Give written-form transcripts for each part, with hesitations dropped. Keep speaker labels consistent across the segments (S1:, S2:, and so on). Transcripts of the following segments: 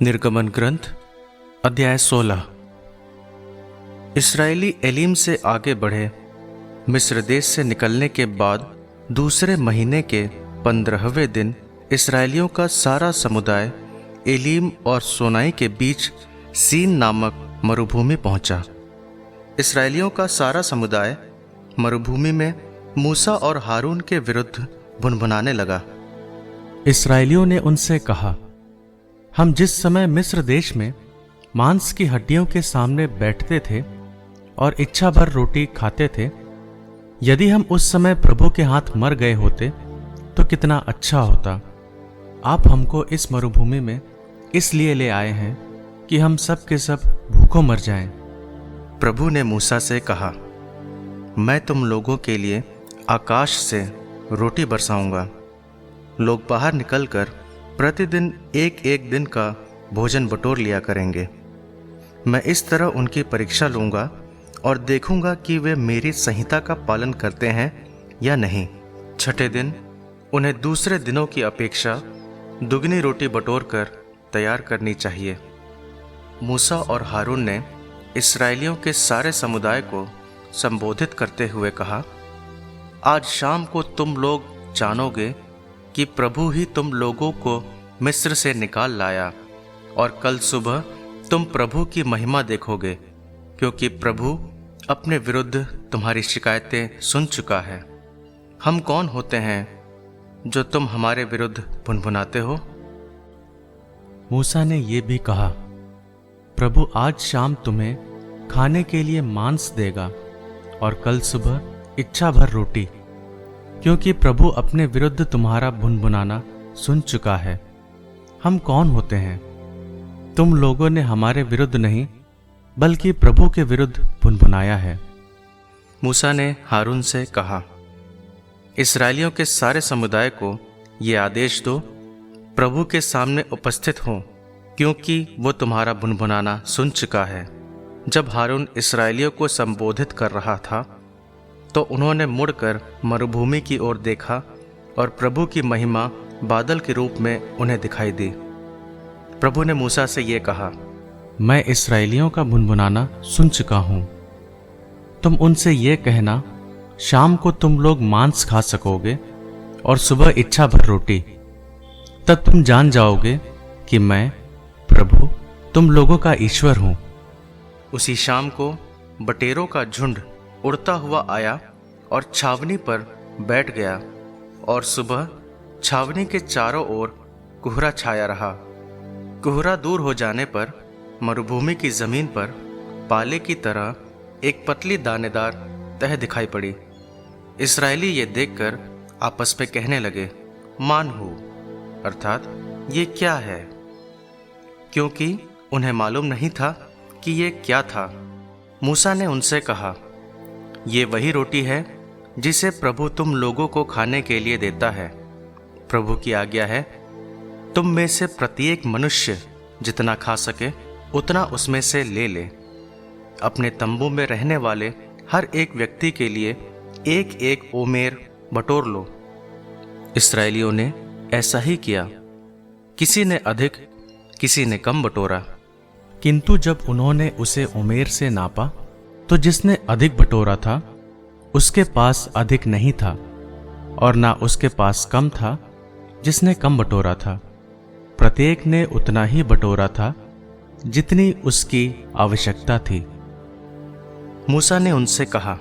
S1: निर्गमन ग्रंथ अध्याय 16। इस्राएली एलीम से आगे बढ़े। मिस्र देश से निकलने के बाद दूसरे महीने के 15वें दिन इस्राएलियों का सारा समुदाय एलीम और सोनाई के बीच सीन नामक मरुभूमि पहुंचा। इस्राएलियों का सारा समुदाय मरुभूमि में मूसा और हारून के विरुद्ध भुनभुनाने लगा।
S2: इस्राएलियों ने उनसे कहा, हम जिस समय मिस्र देश में मांस की हड्डियों के सामने बैठते थे और इच्छा भर रोटी खाते थे, यदि हम उस समय प्रभु के हाथ मर गए होते तो कितना अच्छा होता। आप हमको इस मरुभूमि में इसलिए ले आए हैं कि हम सब के सब भूखों मर जाएं।
S1: प्रभु ने मूसा से कहा, मैं तुम लोगों के लिए आकाश से रोटी बरसाऊंगा। लोग बाहर निकलकर प्रतिदिन एक एक दिन का भोजन बटोर लिया करेंगे। मैं इस तरह उनकी परीक्षा लूँगा और देखूंगा कि वे मेरी संहिता का पालन करते हैं या नहीं। छठे दिन उन्हें दूसरे दिनों की अपेक्षा दुगनी रोटी बटोर कर तैयार करनी चाहिए। मूसा और हारून ने इस्राएलियों के सारे समुदाय को संबोधित करते हुए कहा, आज शाम को तुम लोग जानोगे कि प्रभु ही तुम लोगों को मिस्र से निकाल लाया, और कल सुबह तुम प्रभु की महिमा देखोगे, क्योंकि प्रभु अपने विरुद्ध तुम्हारी शिकायतें सुन चुका है। हम कौन होते हैं जो तुम हमारे विरुद्ध भुनभुनाते हो?
S2: मूसा ने ये भी कहा, प्रभु आज शाम तुम्हें खाने के लिए मांस देगा और कल सुबह इच्छा भर रोटी, क्योंकि प्रभु अपने विरुद्ध तुम्हारा भुनभुनाना सुन चुका है। हम कौन होते हैं? तुम लोगों ने हमारे विरुद्ध नहीं बल्कि प्रभु के विरुद्ध भुनभुनाया है।
S1: मूसा ने हारून से कहा, इस्राएलियों के सारे समुदाय को ये आदेश दो, प्रभु के सामने उपस्थित हो, क्योंकि वो तुम्हारा भुनभुनाना सुन चुका है। जब हारून इस्राएलियों को संबोधित कर रहा था तो उन्होंने मुड़कर मरुभूमि की ओर देखा और प्रभु की महिमा बादल के रूप में उन्हें दिखाई दी। प्रभु ने मूसा से ये कहा,
S2: मैं इस्राएलियों का भुनभुनाना सुन चुका हूं। तुम उनसे ये कहना, शाम को तुम लोग मांस खा सकोगे और सुबह इच्छा भर रोटी। तब तुम जान जाओगे कि मैं प्रभु तुम लोगों का ईश्वर हूं।
S1: उसी शाम को बटेरों का झुंड उड़ता हुआ आया और छावनी पर बैठ गया, और सुबह छावनी के चारों ओर कोहरा छाया रहा। कोहरा दूर हो जाने पर मरुभूमि की जमीन पर पाले की तरह एक पतली दानेदार तह दिखाई पड़ी। इस्राएली ये देखकर आपस में कहने लगे, मानहू, अर्थात ये क्या है, क्योंकि उन्हें मालूम नहीं था कि ये क्या था। मूसा ने उनसे कहा, ये वही रोटी है जिसे प्रभु तुम लोगों को खाने के लिए देता है। प्रभु की आज्ञा है, तुम में से प्रत्येक मनुष्य जितना खा सके उतना उसमें से ले ले। अपने तंबू में रहने वाले हर एक व्यक्ति के लिए एक एक ओमेर बटोर लो। इस्राएलियों ने ऐसा ही किया। किसी ने अधिक, किसी ने कम बटोरा।
S2: किंतु जब उन्होंने उसे ओमेर से नापा तो जिसने अधिक बटोरा था उसके पास अधिक नहीं था, और ना उसके पास कम था जिसने कम बटोरा था। प्रत्येक ने उतना ही बटोरा था जितनी उसकी आवश्यकता थी।
S1: मूसा ने उनसे कहा,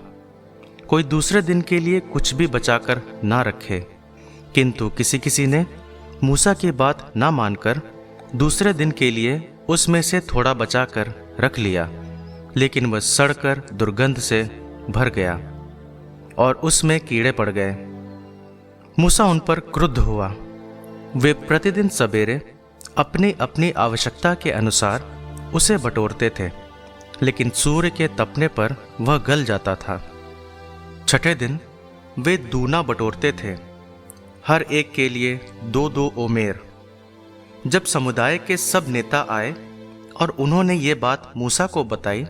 S1: कोई दूसरे दिन के लिए कुछ भी बचाकर ना रखे। किंतु किसी किसी ने मूसा की बात ना मानकर दूसरे दिन के लिए उसमें से थोड़ा बचाकर रख लिया, लेकिन वह सड़कर दुर्गंध से भर गया और उसमें कीड़े पड़ गए। मूसा उन पर क्रुद्ध हुआ। वे प्रतिदिन सवेरे अपनी अपनी आवश्यकता के अनुसार उसे बटोरते थे, लेकिन सूर्य के तपने पर वह गल जाता था। छठे दिन वे दूना बटोरते थे, हर एक के लिए 2-2 ओमेर। जब समुदाय के सब नेता आए और उन्होंने ये बात मूसा को बताई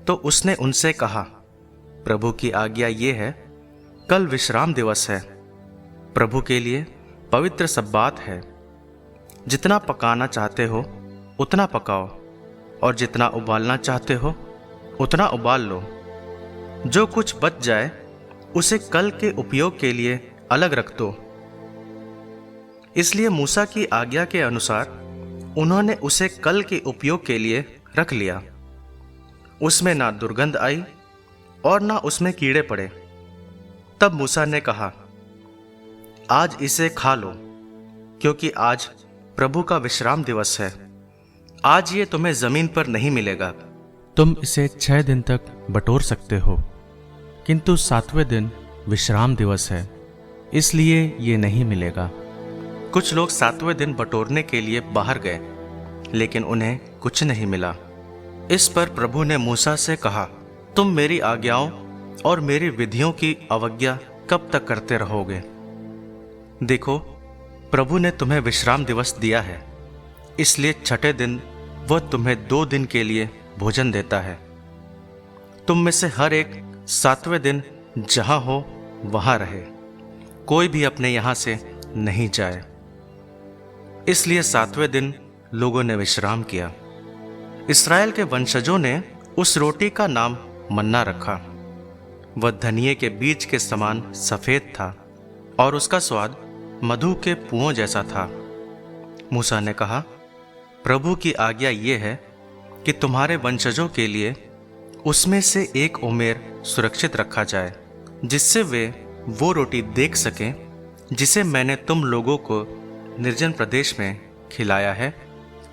S1: तो उसने उनसे कहा, प्रभु की आज्ञा ये है, कल विश्राम दिवस है, प्रभु के लिए पवित्र सब्बात है। जितना पकाना चाहते हो उतना पकाओ, और जितना उबालना चाहते हो उतना उबाल लो। जो कुछ बच जाए उसे कल के उपयोग के लिए अलग रख दो। इसलिए मूसा की आज्ञा के अनुसार उन्होंने उसे कल के उपयोग के लिए रख लिया। उसमें ना दुर्गंध आई और ना उसमें कीड़े पड़े। तब मूसा ने कहा, आज इसे खा लो, क्योंकि आज प्रभु का विश्राम दिवस है। आज ये तुम्हें जमीन पर नहीं मिलेगा।
S2: तुम इसे 6 दिन तक बटोर सकते हो, किंतु 7वें दिन विश्राम दिवस है, इसलिए ये नहीं मिलेगा।
S1: कुछ लोग 7वें दिन बटोरने के लिए बाहर गए, लेकिन उन्हें कुछ नहीं मिला। इस पर प्रभु ने मूसा से कहा, तुम मेरी आज्ञाओं और मेरी विधियों की अवज्ञा कब तक करते रहोगे? देखो, प्रभु ने तुम्हें विश्राम दिवस दिया है, इसलिए 6ठे दिन वह तुम्हें 2 दिन के लिए भोजन देता है। तुम में से हर एक 7वें दिन जहां हो वहां रहे, कोई भी अपने यहां से नहीं जाए। इसलिए 7वें दिन लोगों ने विश्राम किया। इस्राएल के वंशजों ने उस रोटी का नाम मन्ना रखा। वह धनिये के बीज के समान सफेद था और उसका स्वाद मधु के पुओं जैसा था। मूसा ने कहा, प्रभु की आज्ञा ये है कि तुम्हारे वंशजों के लिए उसमें से एक ओमेर सुरक्षित रखा जाए, जिससे वे वो रोटी देख सकें जिसे मैंने तुम लोगों को निर्जन प्रदेश में खिलाया है,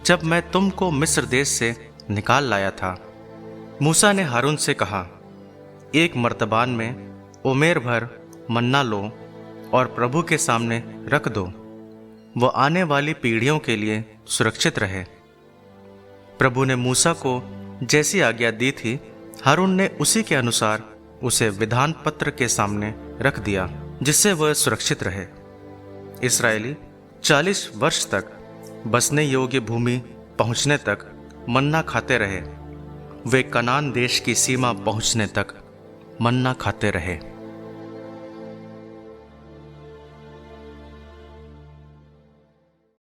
S1: जब मैं तुमको मिस्र देश से निकाल लाया था। मूसा ने हारून से कहा, एक मर्तबान में ओमेर भर मन्ना लो और प्रभु के सामने रख दो, वह आने वाली पीढ़ियों के लिए सुरक्षित रहे। प्रभु ने मूसा को जैसी आज्ञा दी थी, हारून ने उसी के अनुसार उसे विधान पत्र के सामने रख दिया, जिससे वह सुरक्षित रहे। इस्राएली 40 वर्ष तक बसने योग्य भूमि पहुंचने तक मन्ना खाते रहे। वे कनान देश की सीमा पहुंचने तक मन्ना खाते रहे।